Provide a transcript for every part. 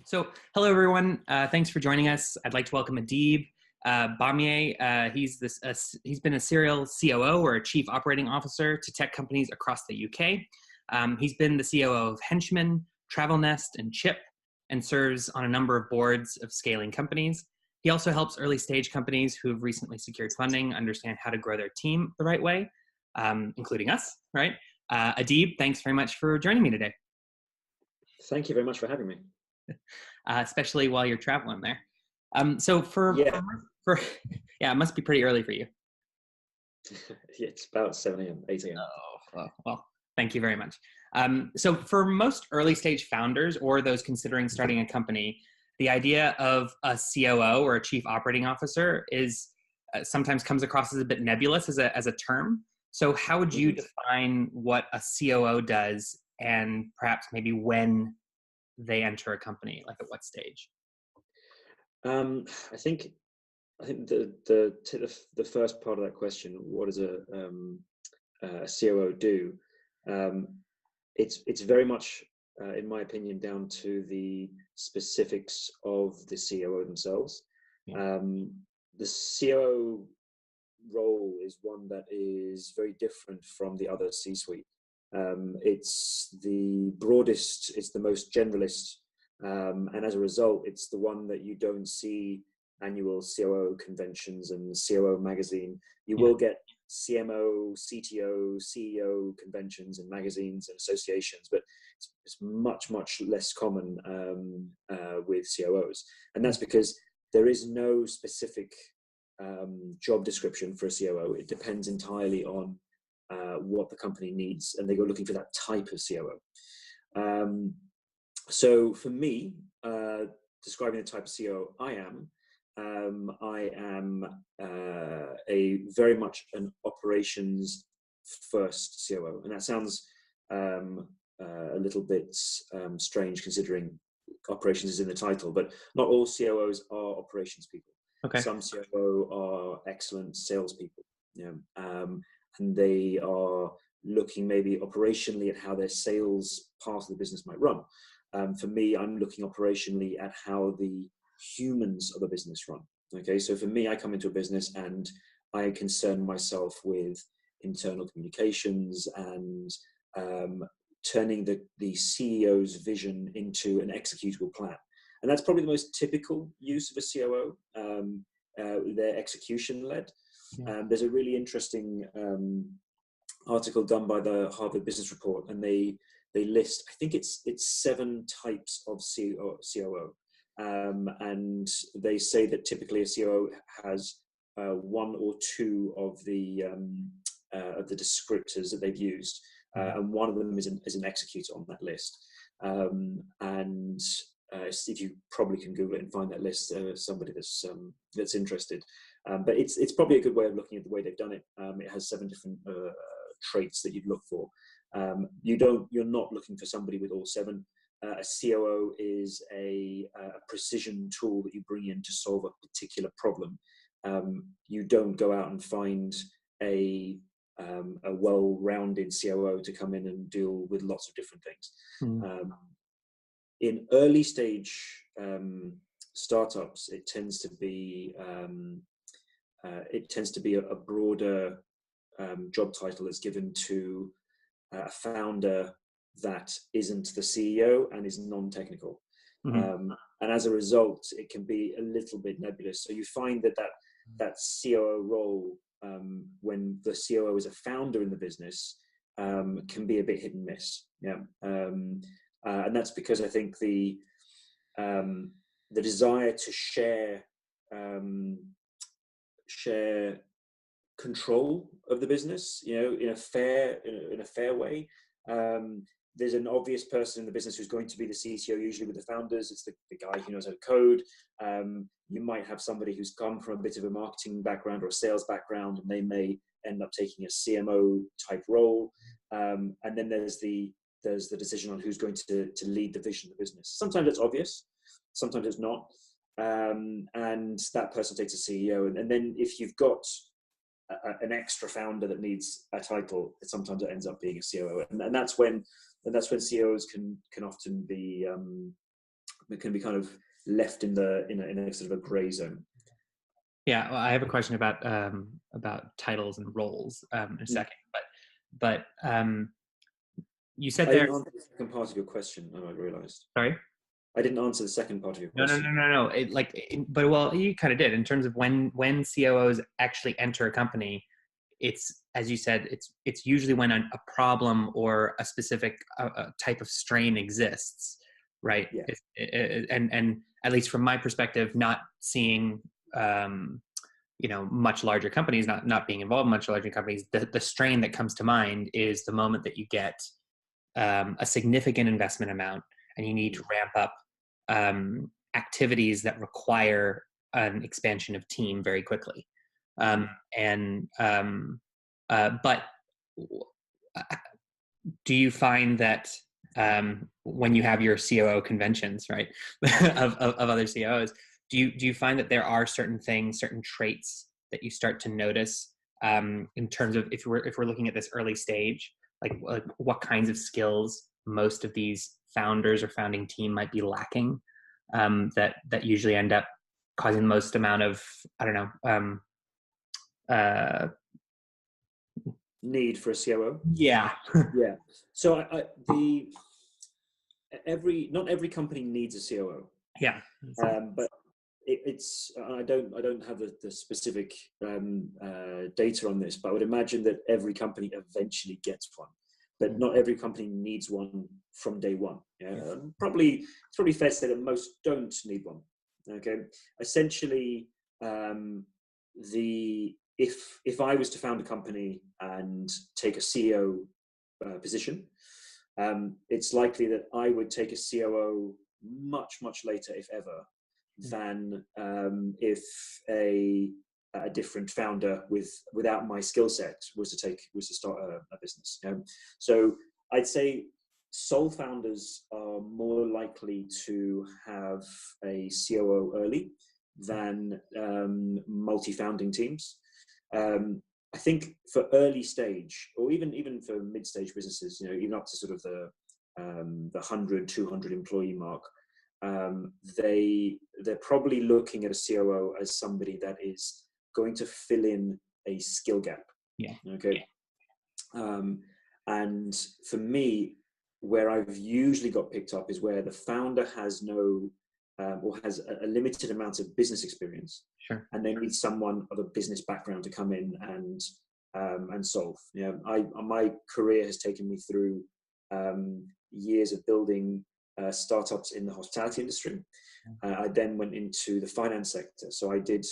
So, hello everyone. Thanks for joining us. I'd like to welcome Adib Bamieh. He's been a serial COO or a Chief Operating Officer to tech companies across the UK. He's been the COO of Henchman, Travel Nest, and Chip, and serves on a number of boards of scaling companies. He also helps early stage companies who have recently secured funding understand how to grow their team the right way, including us, right? Adib, thanks very much for joining me today. Thank you very much for having me. Especially while you're traveling there. Yeah, it must be pretty early for you. Yeah, it's about 7 a.m., 8 a.m. Oh, well, thank you very much. So for most early stage founders or those considering starting a company, the idea of a COO or a Chief Operating Officer is sometimes comes across as a bit nebulous as a term. So how would you define what a COO does and perhaps maybe when they enter a company, like at what stage? I think the first part of that question, what does a COO do? It's very much, in my opinion, down to the specifics of the COO themselves. Yeah. The COO role is one that is very different from the other C-suite. It's the broadest, it's the most generalist, and as a result, it's the one that you don't see annual COO conventions and COO magazine. You will get CMO, CTO, CEO conventions and magazines and associations, but it's much, much less common with COOs. And that's because there is no specific job description for a COO. It depends entirely on what the company needs, and they go looking for that type of COO. So for me, describing the type of COO I am a very much an operations first COO, and that sounds a little bit strange considering operations is in the title, but not all COOs are operations people. Okay. Some COO are excellent salespeople, and they are looking maybe operationally at how their sales part of the business might run. For me, I'm looking operationally at how the humans of the business run. Okay, so for me, I come into a business and I concern myself with internal communications and turning the CEO's vision into an executable plan. And that's probably the most typical use of a COO. They're execution-led. There's a really interesting article done by the Harvard Business Report, and they list, I think it's 7 types of COO, and they say that typically a COO has 1 or 2 of the descriptors that they've used, and one of them is an executor on that list. If you probably can Google it and find that list, somebody that's interested. But it's probably a good way of looking at the way they've done it. It has 7 different traits that you'd look for. You're not looking for somebody with all 7. A COO is a precision tool that you bring in to solve a particular problem. You don't go out and find a well-rounded COO to come in and deal with lots of different things. In early stage startups, it tends to be a broader job title that's given to a founder that isn't the CEO and is non-technical. And as a result, it can be a little bit nebulous. So you find that COO role, when the COO is a founder in the business, can be a bit hit and miss. And that's because I think the desire to share control of the business, in a fair way. There's an obvious person in the business who's going to be the CTO, usually with the founders. It's the guy who knows how to code. You might have somebody who's come from a bit of a marketing background or a sales background, and they may end up taking a CMO type role. And then there's the decision on who's going to lead the vision of the business. Sometimes it's obvious, sometimes it's not. And that person takes a CEO. And then if you've got an extra founder that needs a title, sometimes it ends up being a COO. And that's when COOs can often be that can be kind of left in a sort of a gray zone. Yeah, well, I have a question about titles and roles in a second, but you said I there. didn't answer the second part of your question, I realized. Sorry. I didn't answer the second part of your question. No. But well, you kind of did in terms of when COOs actually enter a company. It's, as you said, it's usually when a problem or a specific type of strain exists, right? Yeah. And at least from my perspective, not seeing much larger companies, not being involved in much larger companies, the strain that comes to mind is the moment that you get a significant investment amount and you need to ramp up activities that require an expansion of team very quickly. But do you find that when you have your COO conventions, right, of other COOs, do you find that there are certain things, certain traits that you start to notice in terms of if we're looking at this early stage, like what kinds of skills most of these founders or founding team might be lacking that usually end up causing the most amount of, I don't know, need for a COO? Yeah. Yeah. So not every company needs a COO. Yeah. But it's I don't have the specific data on this, but I would imagine that every company eventually gets one, but not every company needs one from day one. Yeah? It's probably fair to say that most don't need one. Okay. Essentially, if I was to found a company and take a CEO position, it's likely that I would take a COO much later, if ever, than if a different founder without my skill set was to start a business. So I'd say sole founders are more likely to have a COO early than multi-founding teams. I think for early stage, or even for mid-stage businesses, even up to sort of the 100, 200 employee mark, they're probably looking at a COO as somebody that is going to fill in a skill gap. Yeah. Okay. And for me, where I've usually got picked up is where the founder has no or has a limited amount of business experience. Sure. And they need someone of a business background to come in and solve. My career has taken me through years of building startups in the hospitality industry. I then went into the finance sector. So I did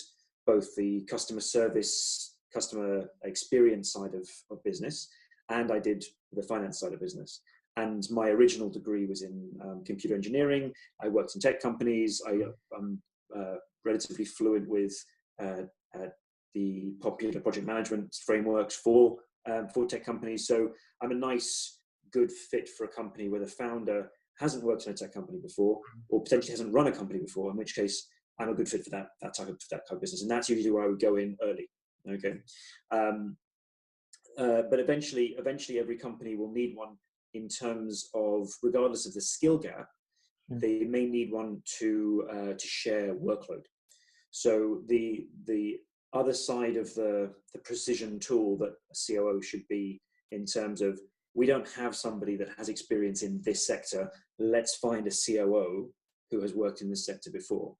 both the customer service, customer experience side of business, and I did the finance side of business. And my original degree was in computer engineering. I worked in tech companies. I'm relatively fluent with the popular project management frameworks for tech companies. So I'm a nice, good fit for a company where the founder hasn't worked in a tech company before, or potentially hasn't run a company before, in which case I'm a good fit for that type of business. And that's usually where I would go in early. Okay. But eventually every company will need one in terms of, regardless of the skill gap, they may need one to share workload. So the other side of the precision tool that a COO should be, in terms of, we don't have somebody that has experience in this sector, let's find a COO who has worked in this sector before.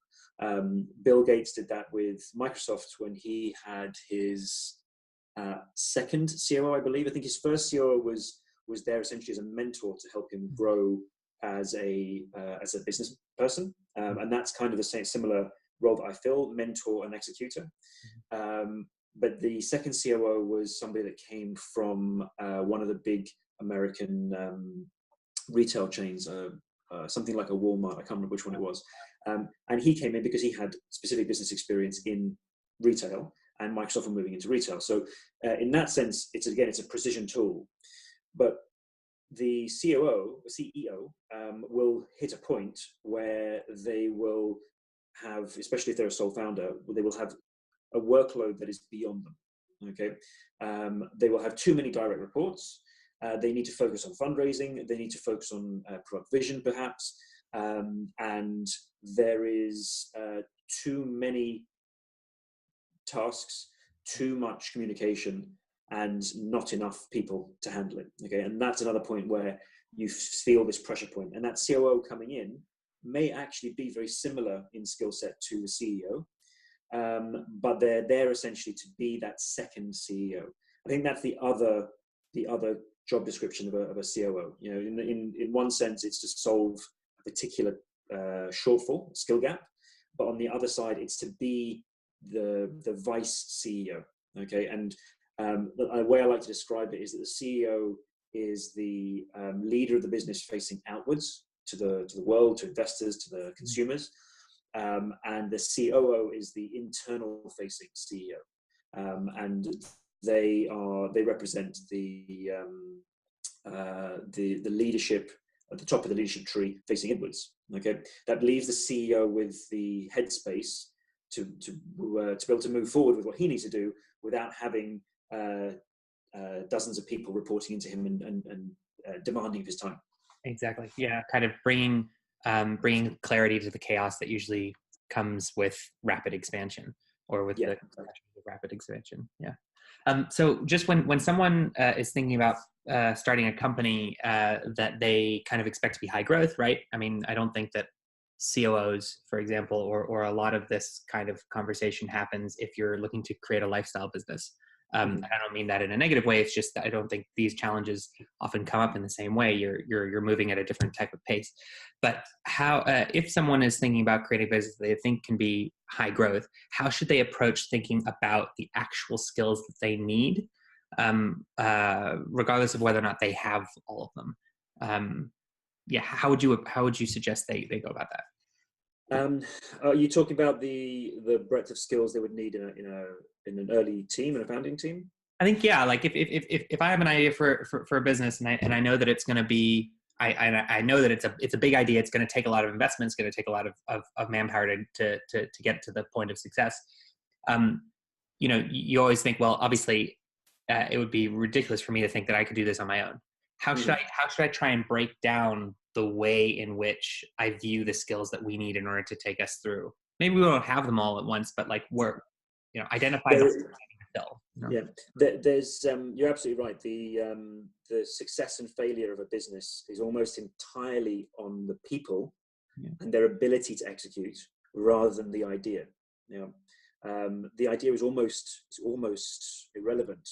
Bill Gates did that with Microsoft when he had his second COO, I believe. I think his first COO was there essentially as a mentor to help him grow as a business person, and that's kind of the same similar role that I fill, mentor and executor. But the second COO was somebody that came from one of the big American retail chains, something like a Walmart. I can't remember which one it was. And he came in because he had specific business experience in retail, and Microsoft were moving into retail. So in that sense, it's a precision tool. But the CEO will hit a point where they will have, especially if they're a sole founder, they will have a workload that is beyond them. Okay, they will have too many direct reports. They need to focus on fundraising. They need to focus on product vision, perhaps. and there is too many tasks, too much communication, and not enough people to handle it. Okay, and that's another point where you feel this pressure point, and that COO coming in may actually be very similar in skill set to the CEO, but they're there essentially to be that second CEO. I think that's the other job description of a COO. You know, in one sense, it's to solve a particular shortfall, skill gap, but on the other side, it's to be the vice CEO. Okay, and the way I like to describe it is that the CEO is the leader of the business facing outwards to the world, to investors, to the consumers, and the COO is the internal facing CEO, and they represent the leadership at the top of the leadership tree facing inwards. Okay, that leaves the CEO with the headspace to be able to move forward with what he needs to do without having dozens of people reporting into him and demanding of his time. Exactly. Yeah, kind of bringing clarity to the chaos that usually comes with rapid expansion, or with the rapid expansion. Yeah. So just when someone is thinking about starting a company that they kind of expect to be high growth, right? I mean, I don't think that COOs, for example, or a lot of this kind of conversation happens if you're looking to create a lifestyle business. I don't mean that in a negative way. It's just that I don't think these challenges often come up in the same way. You're moving at a different type of pace. But how, if someone is thinking about creating a business that they think can be high growth, how should they approach thinking about the actual skills that they need, regardless of whether or not they have all of them? How would you suggest they go about that? Are you talking about the breadth of skills they would need in an early team, in a founding team? I think, yeah, like if I have an idea for a business and I know that it's going to be, I know that it's a big idea. It's going to take a lot of investment. It's going to take a lot of manpower to get to the point of success. You know, you always think, well, obviously, it would be ridiculous for me to think that I could do this on my own. How should I try and break down the way in which I view the skills that we need in order to take us through? Maybe we don't have them all at once, but like identify the skill. Yeah, there's you're absolutely right. The success and failure of a business is almost entirely on the people and their ability to execute, rather than the idea. You know, the idea is almost irrelevant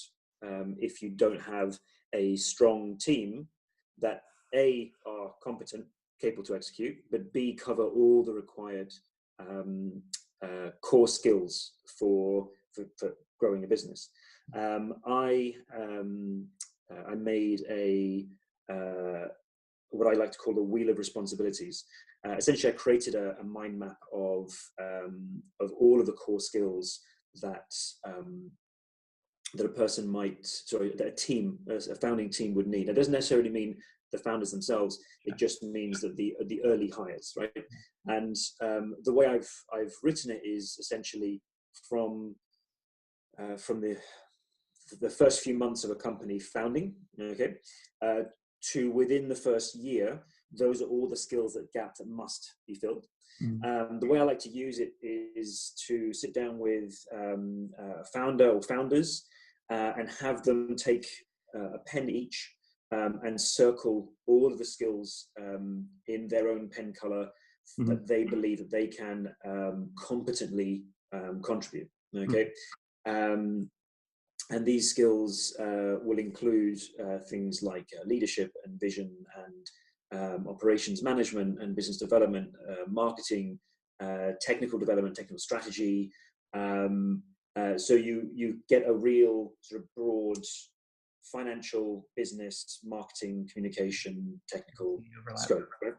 if you don't have a strong team that A, are competent, capable to execute, but B, cover all the required core skills for growing a business. I made what I like to call the wheel of responsibilities. Essentially, I created a mind map of all of the core skills that a founding team would need. It doesn't necessarily mean the founders themselves. It just means that the early hires, right? And the way I've written it is essentially from the first few months of a company founding, okay, to within the first year. Those are all the skills that must be filled. The way I like to use it is to sit down with a founder or founders and have them take a pen each and circle all of the skills in their own pen color that they believe that they can competently contribute. Okay, and these skills will include things like leadership and vision and operations management and business development, marketing, technical development, technical strategy. So you get a real sort of broad financial, business, marketing, communication, technical scope. Right?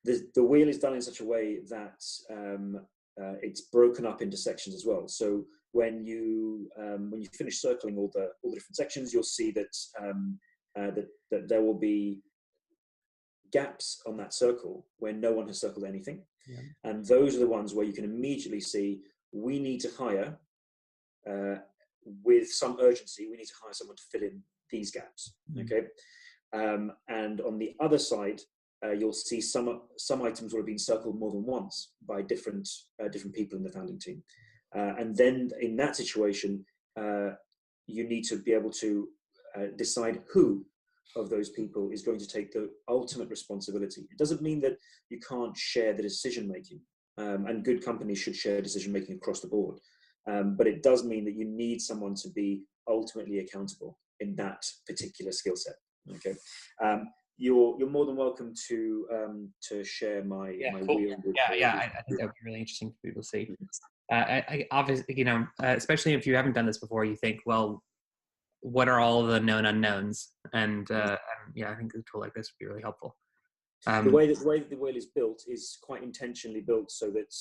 The wheel is done in such a way that it's broken up into sections as well. So when you finish circling all the different sections, you'll see that that there will be gaps on that circle where no one has circled anything, and those are the ones where you can immediately see we need to hire with some urgency. We need to hire someone to fill in these gaps. Okay, and on the other side, you'll see some items will have been circled more than once by different people in the founding team. And then in that situation, you need to be able to decide who of those people is going to take the ultimate responsibility. It doesn't mean that you can't share the decision making, and good companies should share decision making across the board. But it does mean that you need someone to be ultimately accountable in that particular skill set. Okay. You're more than welcome to share my cool. wheel. I think that would be really interesting for people to see. I obviously, especially if you haven't done this before, you think, well, what are all the known unknowns? And I think a tool like this would be really helpful. The way that the wheel is built is quite intentionally built so that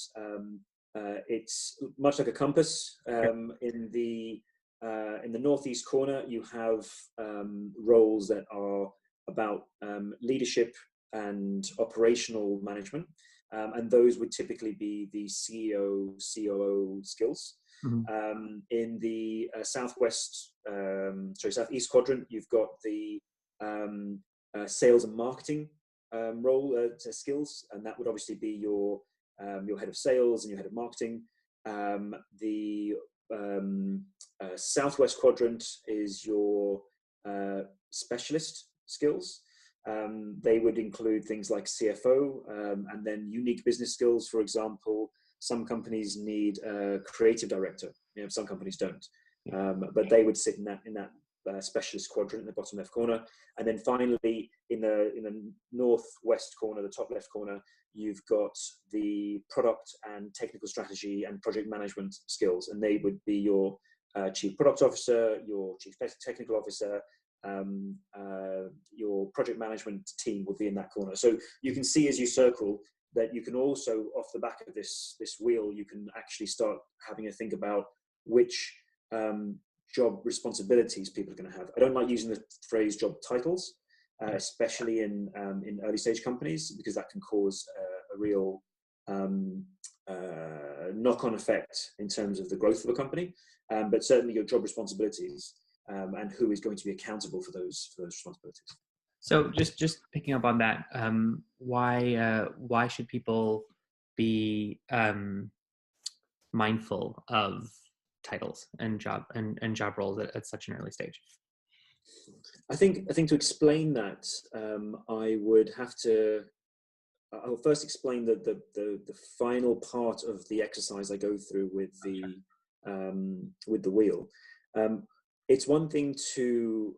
it's much like a compass. In the northeast corner, you have roles that are about leadership and operational management, and those would typically be the CEO, COO skills. Mm-hmm. In the southeast quadrant, you've got the sales and marketing role skills, and that would obviously be your head of sales and your head of marketing. The southwest quadrant is your specialist skills. They would include things like CFO, and then unique business skills. For example, some companies need a creative director. Some companies don't, but they would sit in that specialist quadrant in the bottom left corner. And then finally, in the northwest corner, the top left corner, you've got the product and technical strategy and project management skills, and they would be your chief product officer, your chief technical officer. Your project management team would be in that corner. So you can see as you circle that you can also, off the back of this wheel, you can actually start having a think about which job responsibilities people are going to have. I don't like using the phrase job titles, especially in early stage companies, because that can cause a real knock-on effect in terms of the growth of a company. But certainly your job responsibilities and who is going to be accountable for those responsibilities. So just picking up on that, why should people be mindful of titles and job roles at such an early stage? I think to explain that, I'll first explain the final part of the exercise I go through with the wheel. It's one thing to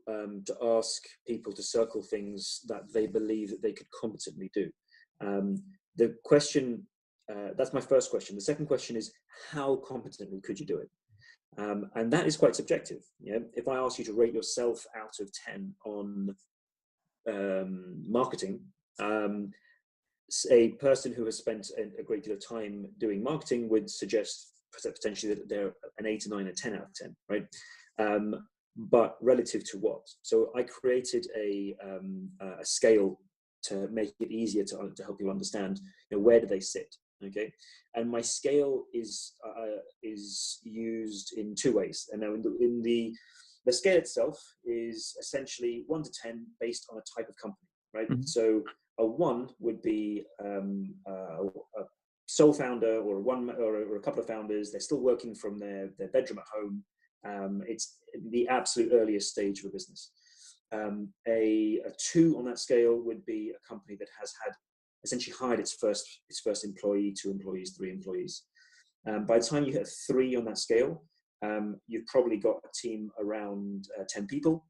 ask people to circle things that they believe that they could competently do. The question, that's my first question. The second question is, how competently could you do it? And that is quite subjective. If I ask you to rate yourself out of 10 on marketing, a person who has spent a great deal of time doing marketing would suggest potentially that they're an 8, 9, or 10 out of 10, right? But relative to what? So I created a scale to make it easier to help you understand, where do they sit, okay? And my scale is used in 2 ways. And now in the scale itself is essentially 1 to 10 based on a type of company, right? Mm-hmm. So a 1 would be a sole founder or a couple of founders. They're still working from their bedroom at home. It's the absolute earliest stage of a business. A 2 on that scale would be a company that has had essentially hired its first employee, 2 employees, 3 employees. By the time you hit 3 on that scale, you've probably got a team around 10 people.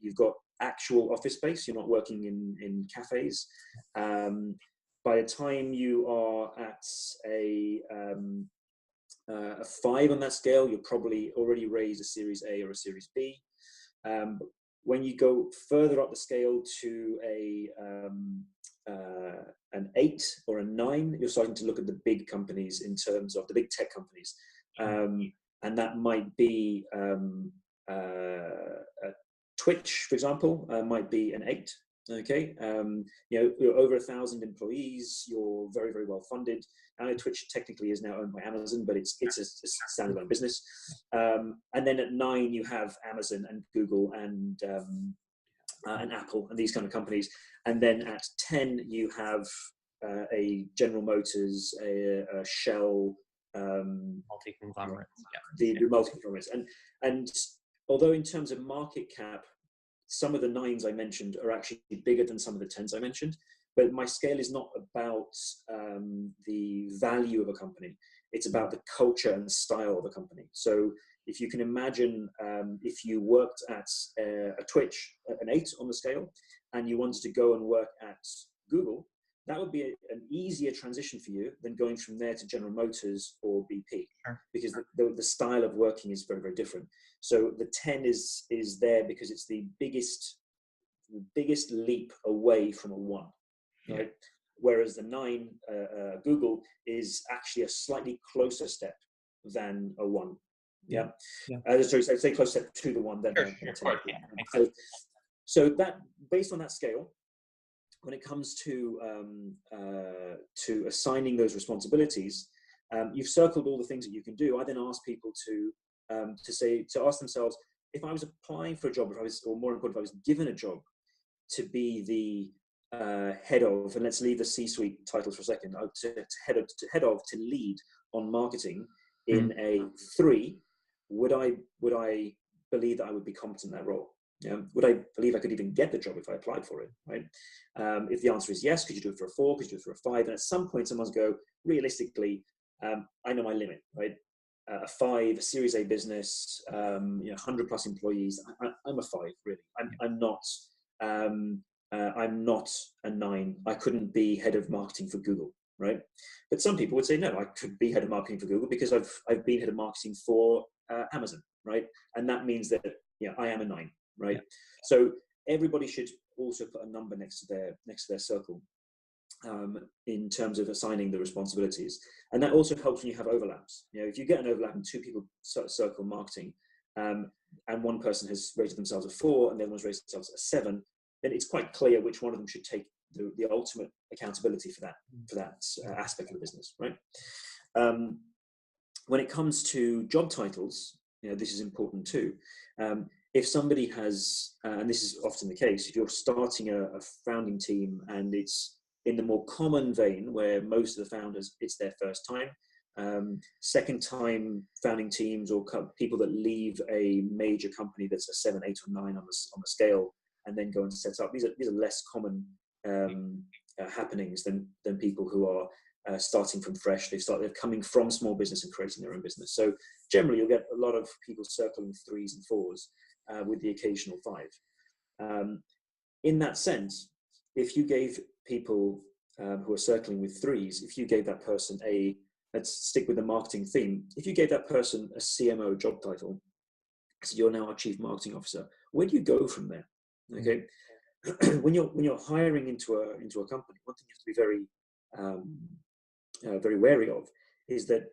You've got actual office space. You're not working in cafes. By the time you are at a 5 on that scale, you'll probably already raised a Series A or a Series B. When you go further up the scale to an 8 or a 9, you're starting to look at the big companies in terms of the big tech companies. And that might be Twitch, for example, might be an 8. Okay, you're over 1,000 employees. You're very, very well funded. I know Twitch technically is now owned by Amazon, but it's a standalone business. And then at 9, you have Amazon and Google and and Apple and these kind of companies. And then at 10, you have a General Motors, a Shell, multi-conglomerates. The multi-conglomerates. And although in terms of market cap, some of the 9s I mentioned are actually bigger than some of the 10s I mentioned, but my scale is not about the value of a company. It's about the culture and style of a company. So if you can imagine, if you worked at a Twitch, an 8 on the scale, and you wanted to go and work at Google, that would be an easier transition for you than going from there to General Motors or BP, because the style of working is very, very different. So the 10 is there because it's the biggest leap away from a 1, right? Yeah. Whereas the 9, Google, is actually a slightly closer step than a 1. Yeah. Sorry, say close step to the 1. Then so that, based on that scale, when it comes to assigning those responsibilities, you've circled all the things that you can do. I then ask people to ask themselves, if I was applying for a job, or more important, if I was given a job to be the head of, and let's leave the C-suite titles for a second, to lead on marketing in a 3, would I believe that I would be competent in that role? Would I believe I could even get the job if I applied for it, right? If the answer is yes, could you do it for a 4? Could you do it for a 5? And at some point, someone's go, realistically, I know my limit, right? A 5, a Series A business, 100 plus employees. I'm a 5, really. I'm not a 9. I couldn't be head of marketing for Google, right? But some people would say, no, I could be head of marketing for Google because I've been head of marketing for Amazon, right? And that means that I am a 9. Right. Yeah. So everybody should also put a number next to their circle in terms of assigning the responsibilities. And that also helps when you have overlaps. If you get an overlap and 2 people circle marketing, and one person has rated themselves a 4 and the other one's rated themselves a 7, then it's quite clear which one of them should take the ultimate accountability for that aspect of the business, right? When it comes to job titles, this is important too. If somebody has, and this is often the case, if you're starting a founding team and it's in the more common vein where most of the founders, it's their first time, second time founding teams, or people that leave a major company that's a 7, 8, or 9 on the scale and then go and set up, these are less common happenings than people who are starting from fresh. They're coming from small business and creating their own business. So generally you'll get a lot of people circling 3s and 4s. With the occasional 5. In that sense, if you gave people who are circling with 3s, if you gave that person let's stick with the marketing theme, if you gave that person a CMO job title, so you're now our chief marketing officer, where do you go from there? Okay, when you're hiring into a company, one thing you have to be very wary of is that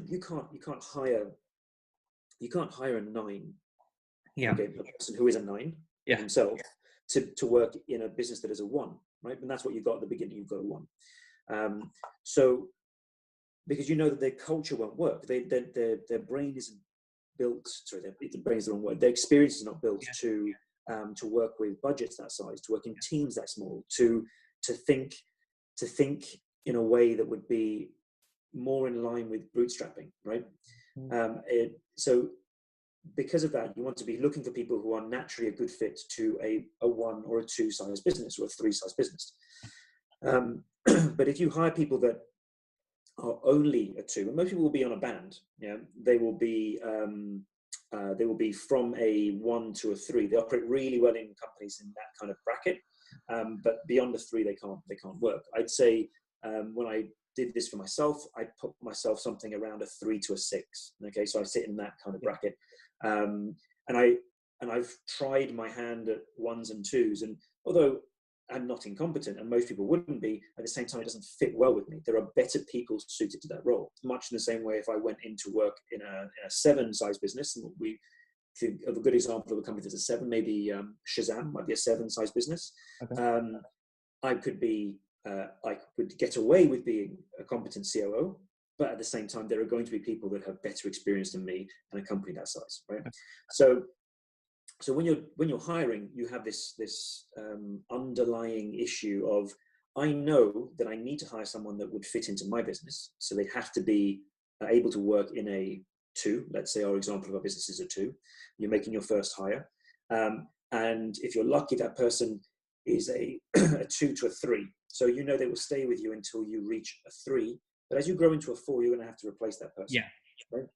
you can't hire a 9. Okay, a person who is a 9 himself to work in a business that is a 1, right? And that's what you got at the beginning. You've got a 1. So because that their culture won't work, their brain isn't built. Sorry, the brain is the wrong word. Their experience is not built to work with budgets that size, to work in teams that small, to think in a way that would be more in line with bootstrapping, right? So because of that, you want to be looking for people who are naturally a good fit to a 1 or a 2 size business or a 3 size business. But if you hire people that are only a 2, and most people will be on a band, they will be from a 1 to a 3. They operate really well in companies in that kind of bracket, but beyond the 3, they can't work. I'd say when I did this for myself, I put myself something around a 3 to a 6. Okay, so I sit in that kind of bracket. And I've tried my hand at 1s and 2s, and although I'm not incompetent, and most people wouldn't be, at the same time, it doesn't fit well with me. There are better people suited to that role, much in the same way if I went into work in a 7 size business, and we think of a good example of a company that's a 7, maybe Shazam might be a 7 size business. Okay. I could get away with being a competent COO, but at the same time, there are going to be people that have better experience than me and a company that size, right? So So when you're hiring, you have this underlying issue of, I know that I need to hire someone that would fit into my business. So they have to be able to work in a 2. Let's say our example of our business is a 2. You're making your first hire. And if you're lucky, that person is a 2 to a 3. So you know they will stay with you until you reach a 3. But as you grow into a 4, you're going to have to replace that person. Yeah. Right?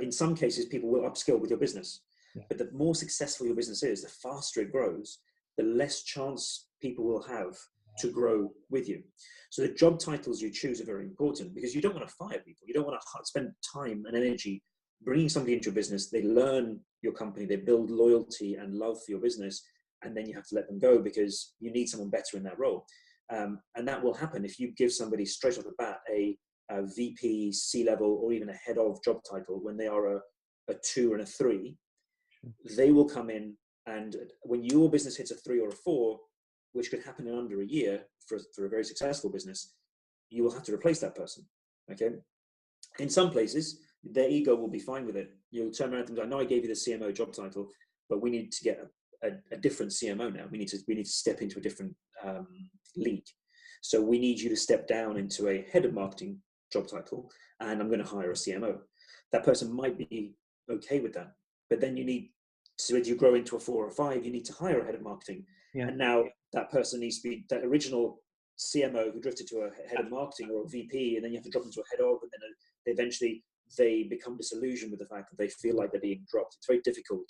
In some cases, people will upskill with your business. Yeah. But the more successful your business is, the faster it grows, the less chance people will have to grow with you. So the job titles you choose are very important, because you don't want to fire people. You don't want to spend time and energy bringing somebody into your business. They learn your company, they build loyalty and love for your business, and then you have to let them go because you need someone better in that role. And that will happen if you give somebody straight off the bat a VP, C-level, or even a head of job title when they are a 2 and a 3. They will come in, and when your business hits a 3 or a 4, which could happen in under a year for a very successful business, you will have to replace that person. Okay. In some places, their ego will be fine with it. You'll turn around and go, I know I gave you the CMO job title, but we need to get a different CMO now. We need to step into a different league. So we need you to step down into a head of marketing job title, and I'm going to hire a CMO. That person might be okay with that, but then so as you grow into a 4 or 5, you need to hire a head of marketing. Yeah. And now that person needs to be that original CMO who drifted to a head of marketing or a VP, and then you have to drop them to a head of, and then eventually they become disillusioned with the fact that they feel like they're being dropped. It's very difficult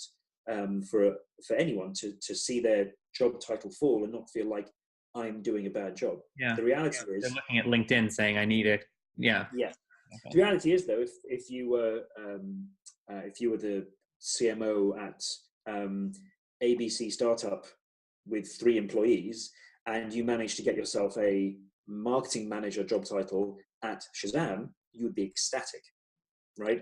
for anyone to see their job title fall and not feel like I'm doing a bad job. Yeah. The reality is, they're looking at LinkedIn saying I need it. Yeah. Yeah. Okay. The reality is, though, if you were the CMO at ABC startup with 3 employees, and you managed to get yourself a marketing manager job title at Shazam, you would be ecstatic, right?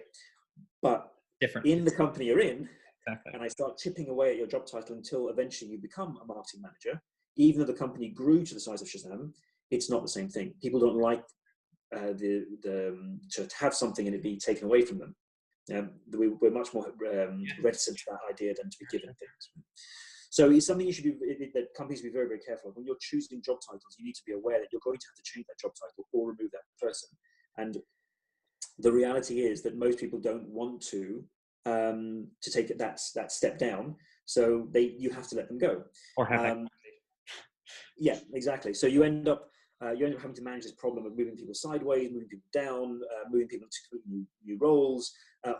But different in the company you're in, exactly. And I start chipping away at your job title until eventually you become a marketing manager. Even though the company grew to the size of Shazam, it's not the same thing. People don't like to have something and it be taken away from them. We're much more reticent to that idea than to be given things. So it's something that companies be very, very careful of. When you're choosing job titles, you need to be aware that you're going to have to change that job title or remove that person. And the reality is that most people don't want to take that step down. So you have to let them go. Or have yeah, exactly. So you end up having to manage this problem of moving people sideways, moving people down, moving people into new roles,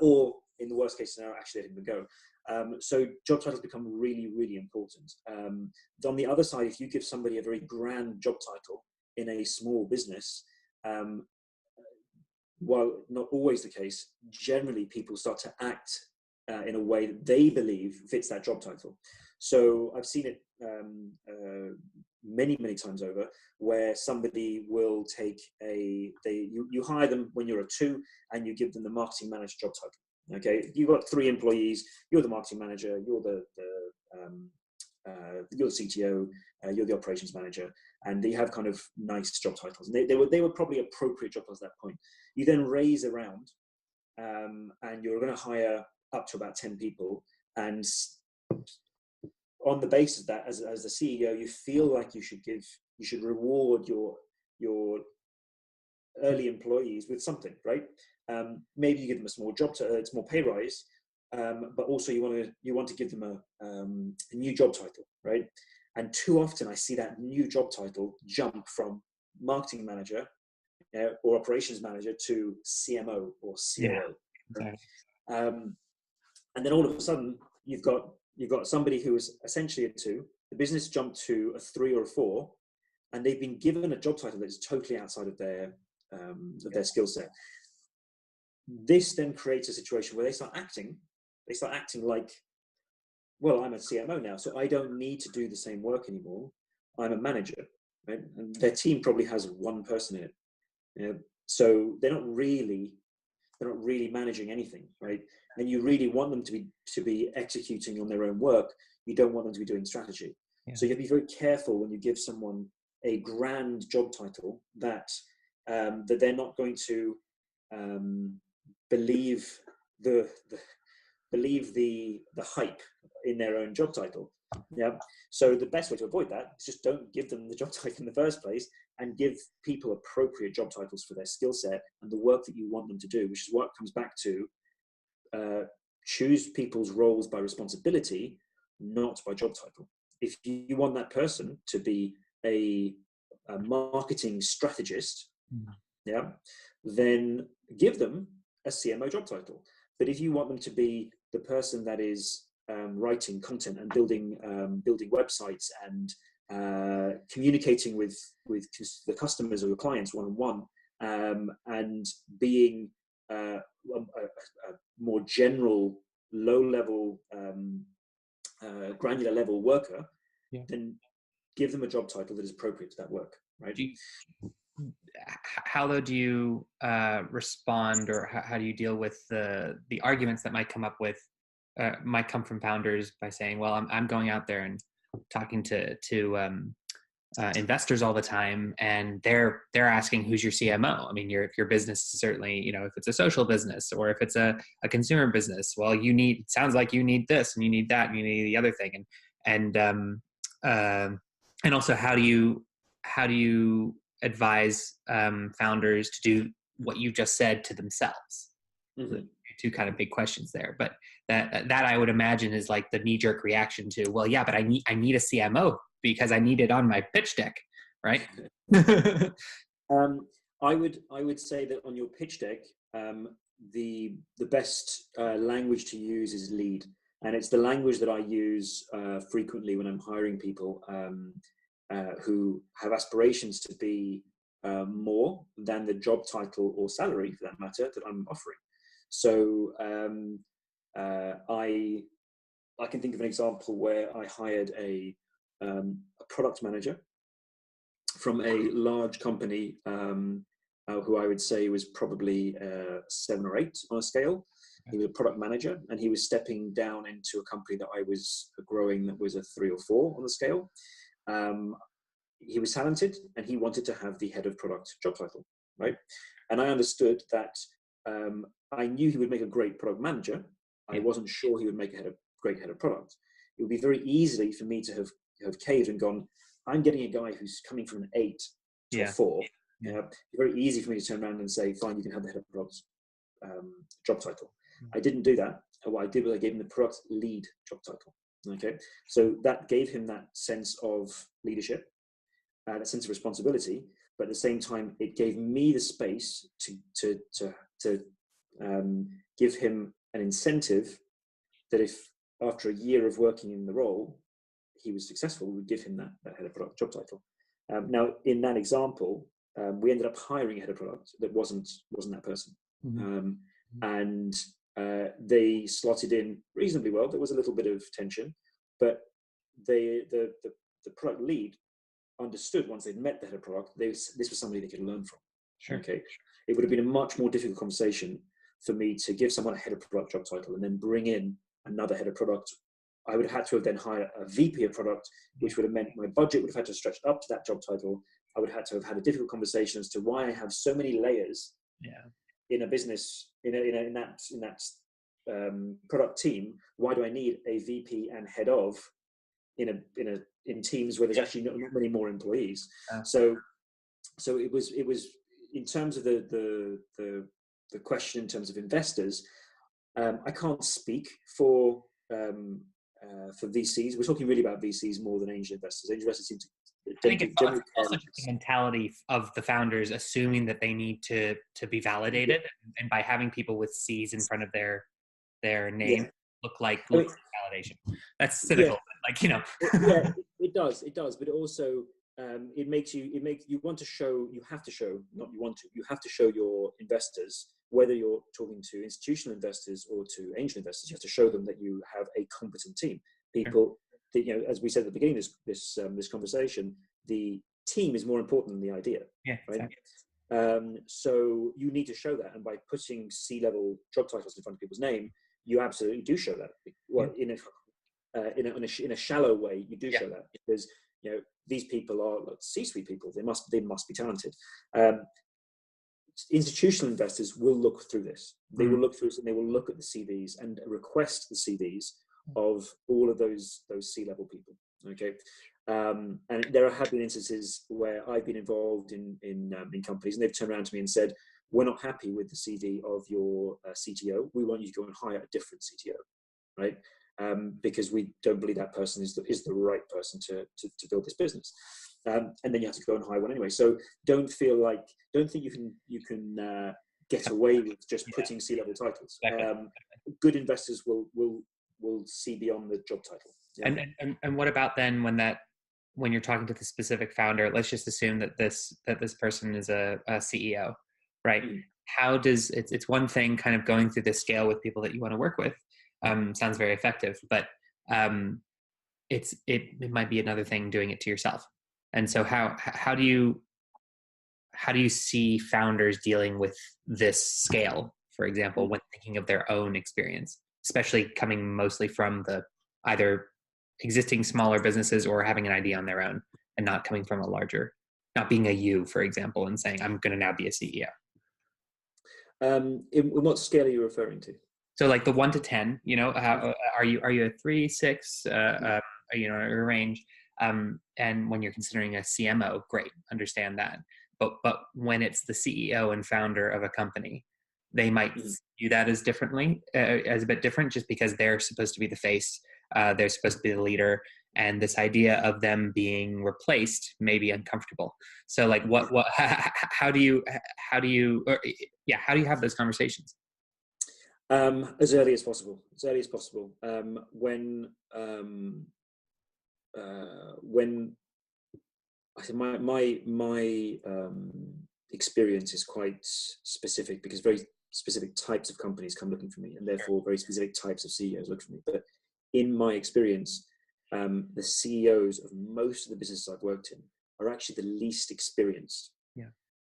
or in the worst case scenario, actually letting them go. So job titles become really, really important. On the other side, if you give somebody a very grand job title in a small business, while not always the case, generally people start to act in a way that they believe fits that job title. So I've seen it many, many times over, where somebody will take you hire them when you're a 2 and you give them the marketing manager job title. Okay, you've got 3 employees, you're the marketing manager, you're the CTO, you're the operations manager, and they have kind of nice job titles. And they were probably appropriate job titles at that point. You then raise around, and you're going to hire up to about 10 people, and on the basis of that, as the CEO, you feel like you should reward your early employees with something, right? Maybe you give them a small small pay rise, but also you want to give them a new job title, right? And too often I see that new job title jump from marketing manager or operations manager to CMO or COO. Yeah, exactly. And then all of a sudden you've got somebody who is essentially a 2. The business jumped to a 3 or a 4, and they've been given a job title that is totally outside of their skill set. This then creates a situation where they start acting like, well, I'm a CMO now, so I don't need to do the same work anymore. I'm a manager, right? And their team probably has 1 person in it. So they're not really managing anything, right? And you really want them to be executing on their own work. You don't want them to be doing strategy. Yeah. So you have to be very careful when you give someone a grand job title that they're not going to believe the believe the hype in their own job title. Yeah. So the best way to avoid that is just don't give them the job title in the first place, and give people appropriate job titles for their skill set and the work that you want them to do, which is what comes back to choose people's roles by responsibility, not by job title. If you want that person to be a marketing strategist, yeah, then give them a CMO job title. But if you want them to be the person that is writing content and building websites and communicating with the customers or your clients one-on-one, and being a more general, low-level, granular level worker, then give them a job title that is appropriate to that work, right? How though do you respond, or how do you deal with the arguments that might come from founders by saying, well, I'm going out there and talking to investors all the time, and they're asking, who's your CMO? I mean, if your business is certainly, if it's a social business or if it's a consumer business, well, it sounds like you need this and you need that and you need the other thing, and also how do you advise founders to do what you just said to themselves? Mm-hmm. Two kind of big questions there, but that I would imagine is like the knee-jerk reaction to, well, yeah, but I need a CMO because I need it on my pitch deck, right? I would say that on your pitch deck, the best language to use is lead, and it's the language that I use frequently when I'm hiring people who have aspirations to be more than the job title or salary, for that matter, that I'm offering. So I can think of an example where I hired a product manager from a large company who I would say was probably 7 or 8 on a scale. He was a product manager, and he was stepping down into a company that I was growing that was a 3 or 4 on the scale. He was talented, and he wanted to have the head of product job title, right? And I understood that I knew he would make a great product manager. I wasn't sure he would make a great head of product. It would be very easy for me to have caved and gone, I'm getting a guy who's coming from an 8 to a 4. It's very easy for me to turn around and say, fine, you can have the head of product job title. I didn't do that. What I did was I gave him the product lead job title. Okay, so that gave him that sense of leadership, that sense of responsibility, but at the same time, it gave me the space to give him an incentive that if after a year of working in the role, he was successful, we would give him that head of product job title. Now, in that example, we ended up hiring a head of product that wasn't that person. And they slotted in reasonably well. There was a little bit of tension, but the product lead understood once they'd met the head of product, this was somebody they could learn from. Sure. Okay, it would have been a much more difficult conversation for me to give someone a head of product job title and then bring in another head of product. I would have had to have then hired a VP of product, which would have meant my budget would have had to stretch up to that job title. I would have had to have had a difficult conversation as to why I have so many layers in a business, in that product team. Why do I need a VP and head of in teams where there's actually not many more employees? So it was in terms of the question in terms of investors. I can't speak for VCs. We're talking really about VCs more than angel investors. Angel investors seem to. I think it's also just the mentality of the founders assuming that they need to be validated, and by having people with C's in front of their name look like validation. That's cynical, it does, but it also you have to show your investors, whether you're talking to institutional investors or to angel investors, you have to show them that you have a competent team. People, as we said at the beginning of this conversation, the team is more important than the idea. Right? Exactly. So you need to show that, and by putting C-level job titles in front of people's name, you absolutely do show that. Well, in a shallow way, you do show that, because these people are C-suite people. They must be talented. institutional investors will look through this. They will look through this, and they will look at the CVs and request the CVs of all of those C-level people. Okay, and there have been instances where I've been involved in companies, and they've turned around to me and said, "We're not happy with the CV of your CTO. We want you to go and hire a different CTO, right? Because we don't believe that person is the right person to build this business." And then you have to go and hire one anyway. So don't think you can get away with just putting C-level titles. Good investors will see beyond the job title. Yeah. And what about then when you're talking to the specific founder? Let's just assume that this person is a CEO, right? How does it's one thing kind of going through this scale with people that you want to work with. Sounds very effective, but it might be another thing doing it to yourself. And so how do you see founders dealing with this scale, for example, when thinking of their own experience, especially coming mostly from the either existing smaller businesses or having an idea on their own and not coming from a larger, not being a you, for example, and saying, I'm going to now be a CEO? In what scale are you referring to? So like the 1 to 10, are you a 3, 6, a range? And when you're considering a CMO, great, understand that. But when it's the CEO and founder of a company, they might view that as a bit different, just because they're supposed to be the face, they're supposed to be the leader, and this idea of them being replaced may be uncomfortable. So like, how do you have those conversations? As early as possible. When I think my experience is quite specific, because very specific types of companies come looking for me, and therefore very specific types of CEOs look for me. But in my experience, the CEOs of most of the businesses I've worked in are actually the least experienced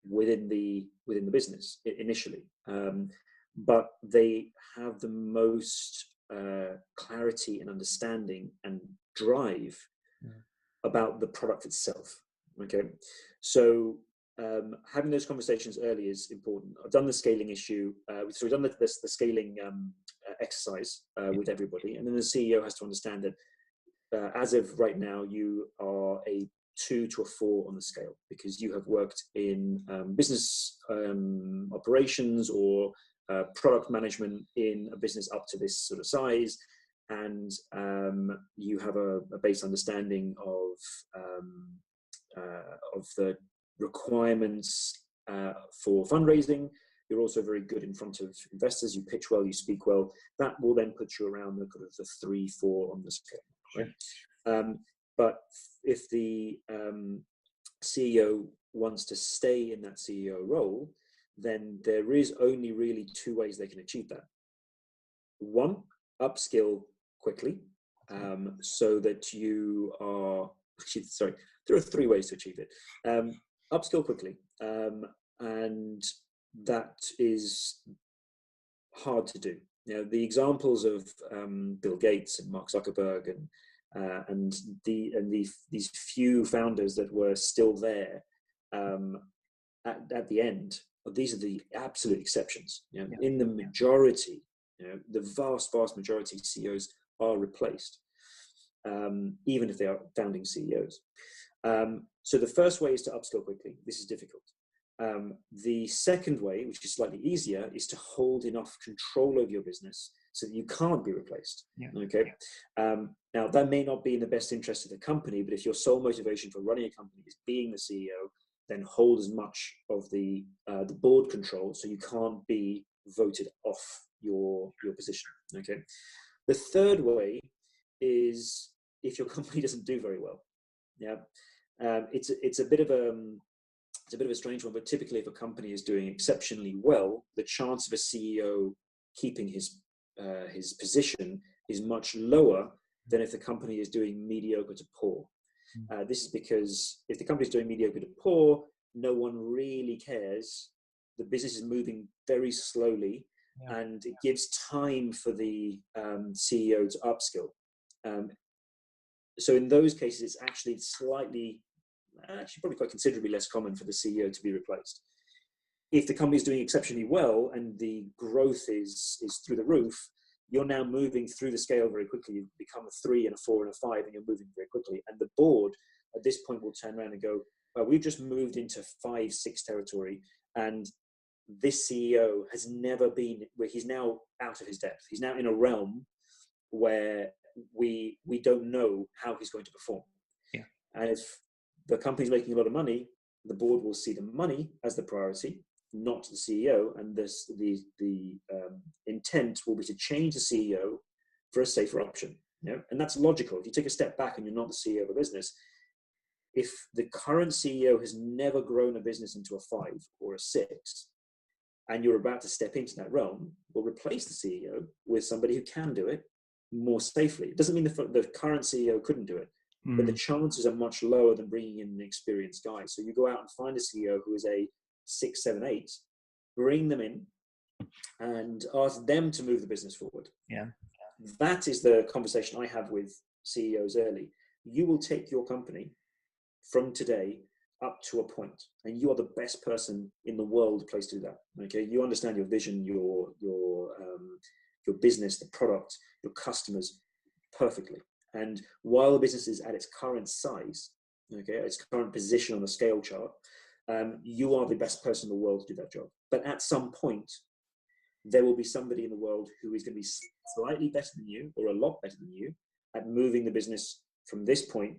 within the business initially. But they have the most clarity and understanding and drive about the product itself. Okay, so having those conversations early is important. I've done the scaling issue, so we've done the scaling exercise with everybody, and then the CEO has to understand that as of right now, you are a 2 to a 4 on the scale, because you have worked in business operations or product management in a business up to this sort of size, and you have a base understanding of the requirements for fundraising. You're also very good in front of investors. You pitch well, you speak well. That will then put you around the kind of the 3, 4 on the scale. Right? But if the CEO wants to stay in that CEO role, then there is only really 2 ways they can achieve that. 1, upskill quickly, so that you are, actually, there are 3 ways to achieve it. Upskill quickly, and that is hard to do. The examples of Bill Gates and Mark Zuckerberg and these few founders that were still there at the end, these are the absolute exceptions. In the majority, the vast majority of CEOs are replaced, even if they are founding CEOs. So the first way is to upskill quickly. This is difficult. The second way, which is slightly easier, is to hold enough control over your business so that you can't be replaced. Okay. Now that may not be in the best interest of the company, but if your sole motivation for running a company is being the CEO, then hold as much of the board control so you can't be voted off your position. Okay. The third way is if your company doesn't do very well. It's a bit of a strange one, but typically if a company is doing exceptionally well, the chance of a CEO keeping his position is much lower than if the company is doing mediocre to poor. This is because if the company is doing mediocre to poor, no one really cares. The business is moving very slowly, and it gives time for the CEO to upskill. So in those cases, it's actually probably quite considerably less common for the CEO to be replaced. if the company is doing exceptionally well and the growth is through the roof, you're now moving through the scale very quickly. You become a 3 and a 4 and a 5, and you're moving very quickly. And the board at this point will turn around and go, well, we've just moved into 5, 6 territory, and this CEO has never been where he's now out of his depth. He's now in a realm where we don't know how he's going to perform. Yeah. And if the company's making a lot of money, the board will see the money as the priority, not the CEO. And the intent will be to change the CEO for a safer option. And that's logical. If you take a step back and you're not the CEO of a business, if the current CEO has never grown a business into a 5 or a 6, and you're about to step into that realm, we'll replace the CEO with somebody who can do it more safely. It doesn't mean the current CEO couldn't do it, but the chances are much lower than bringing in an experienced guy. So you go out and find a CEO who is a 6, 7, 8, bring them in and ask them to move the business forward. Yeah. That is the conversation I have with CEOs early. You will take your company from today up to a point, and you are the best person in the world placed to do that. Okay, you understand your vision, your business, the product, your customers perfectly. And while the business is at its current size, okay, its current position on the scale chart, you are the best person in the world to do that job. But at some point, there will be somebody in the world who is going to be slightly better than you, or a lot better than you, at moving the business from this point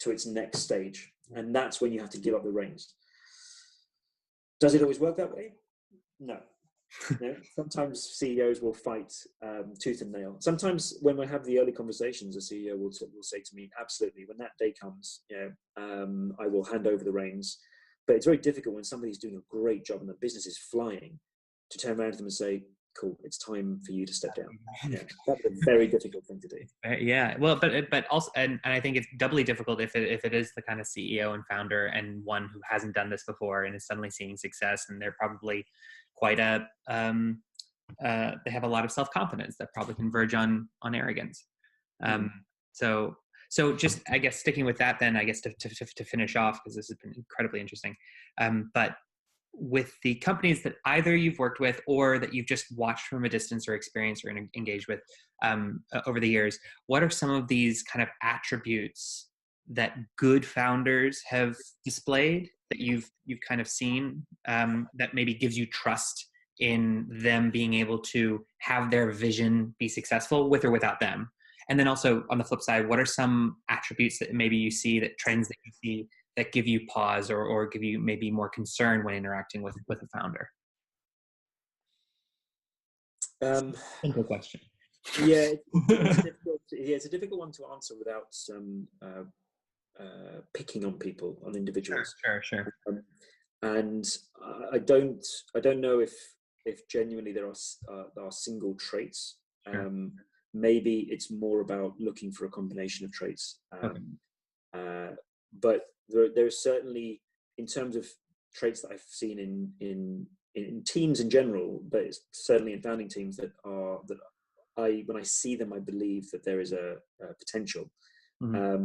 to its next stage. And that's when you have to give up the reins. Does it always work that way? No. Sometimes CEOs will fight tooth and nail. Sometimes when we have the early conversations, a CEO will say to me, absolutely, when that day comes, I will hand over the reins. But it's very difficult when somebody's doing a great job and the business is flying to turn around to them and say, cool, it's time for you to step down. That's a very difficult thing to do. Yeah, well, but also, and I think it's doubly difficult if it is the kind of CEO and founder and one who hasn't done this before and is suddenly seeing success, and they're probably quite they have a lot of self-confidence that probably can verge on arrogance. So just, I guess, sticking with that then, I guess to finish off, because this has been incredibly interesting, but with the companies that either you've worked with or that you've just watched from a distance or experienced or engaged with over the years, what are some of these kind of attributes that good founders have displayed that you've kind of seen that maybe gives you trust in them being able to have their vision be successful with or without them? And then also on the flip side, what are some attributes that maybe you see, that trends that you see that give you pause or give you maybe more concern when interacting with a founder? Simple question. Yeah, it's a difficult one to answer without picking on people, on individuals. Sure. And I don't know if genuinely there are single traits. Sure. Maybe it's more about looking for a combination of traits. But there's certainly, in terms of traits that I've seen in teams in general, but it's certainly in founding teams when I see them, I believe that there is a potential. I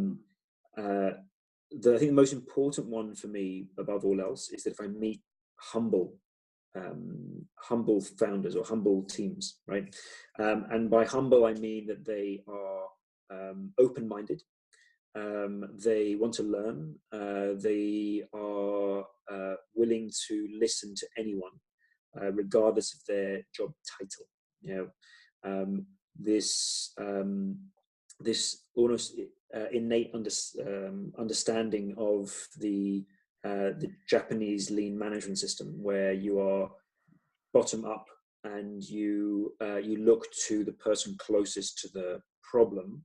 think the most important one for me, above all else, is that if I meet humble founders or humble teams, right? And by humble, I mean that they are open-minded. They want to learn. They are willing to listen to anyone, regardless of their job title. This almost innate understanding of the Japanese lean management system, where you are bottom up and you look to the person closest to the problem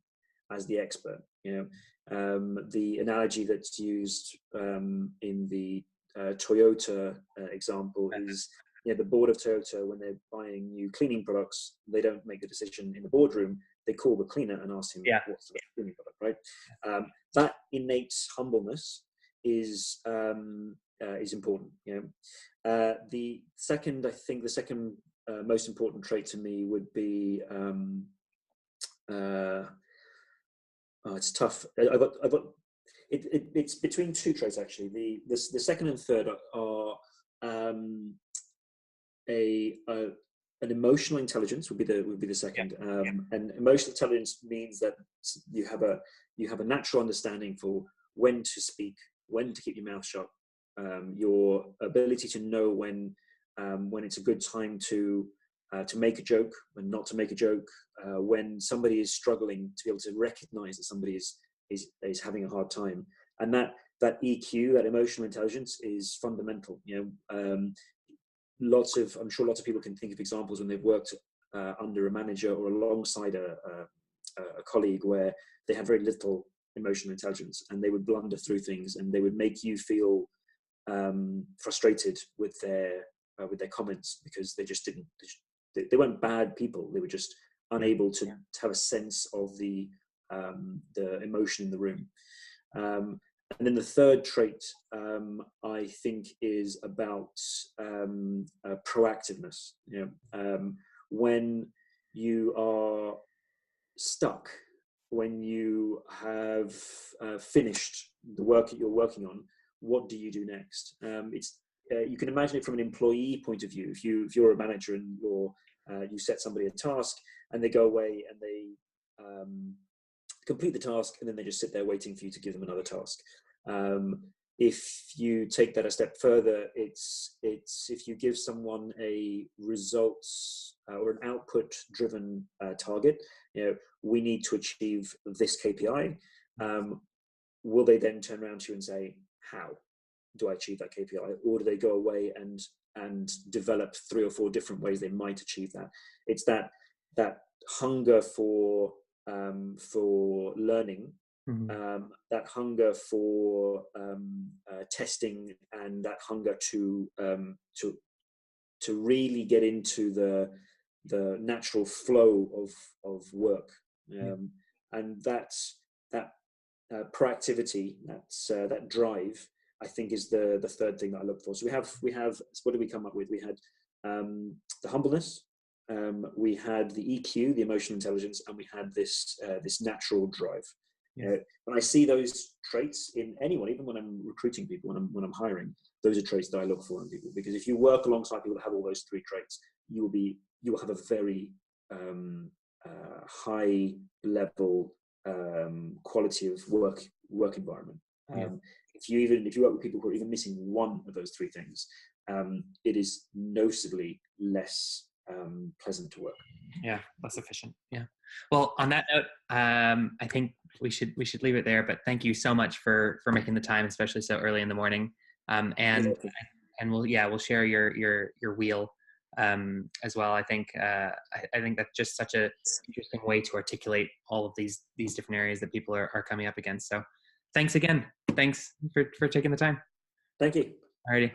as the expert. The analogy that's used in the Toyota example is, the board of Toyota, when they're buying new cleaning products, they don't make the decision in the boardroom. They call the cleaner and ask him what's the cleaning product, right? That innate humbleness is important. The second most important trait to me would be it's tough. It's between two traits actually. The second and third are an emotional intelligence would be the second. And emotional intelligence means that you have a natural understanding for when to speak, when to keep your mouth shut, your ability to know when it's a good time to make a joke, when not to make a joke, when somebody is struggling, to be able to recognize that somebody is having a hard time. And that EQ, that emotional intelligence, is fundamental. I'm sure lots of people can think of examples when they've worked under a manager or alongside a colleague where they had very little emotional intelligence, and they would blunder through things, and they would make you feel frustrated with their comments, because they just didn't. They weren't bad people. They were just unable to have a sense of the emotion in the room. And then the third trait, I think, is about proactiveness. When you are stuck, when you have finished the work that you're working on, what do you do next? You can imagine it from an employee point of view. If you're a manager and you set somebody a task, and they go away and they complete the task, and then they just sit there waiting for you to give them another task. If you take that a step further, it's if you give someone a results or an output-driven target. We need to achieve this KPI. Will they then turn around to you and say, how do I achieve that KPI? Or do they go away and develop 3 or 4 different ways they might achieve that? It's that hunger for learning, that hunger for testing, and that hunger to really get into the natural flow of work, and that proactivity, that drive, I think, is the third thing that I look for. So we have what did we come up with? We had the humbleness, we had the EQ, the emotional intelligence, and we had this natural drive. When I see those traits in anyone, even when I'm recruiting people, when I'm hiring, those are traits that I look for in people. Because if you work alongside people that have all those 3 traits, you will have a very high level quality of work environment. If you work with people who are even missing one of those 3 things, it is noticeably less pleasant to work. Yeah, less efficient. Yeah. Well, on that note, I think we should leave it there. But thank you so much for making the time, especially so early in the morning. And we'll share your wheel as well. I think that's just such a interesting way to articulate all of these different areas that people are coming up against. So thanks again. Thanks for taking the time. Thank you. Alrighty.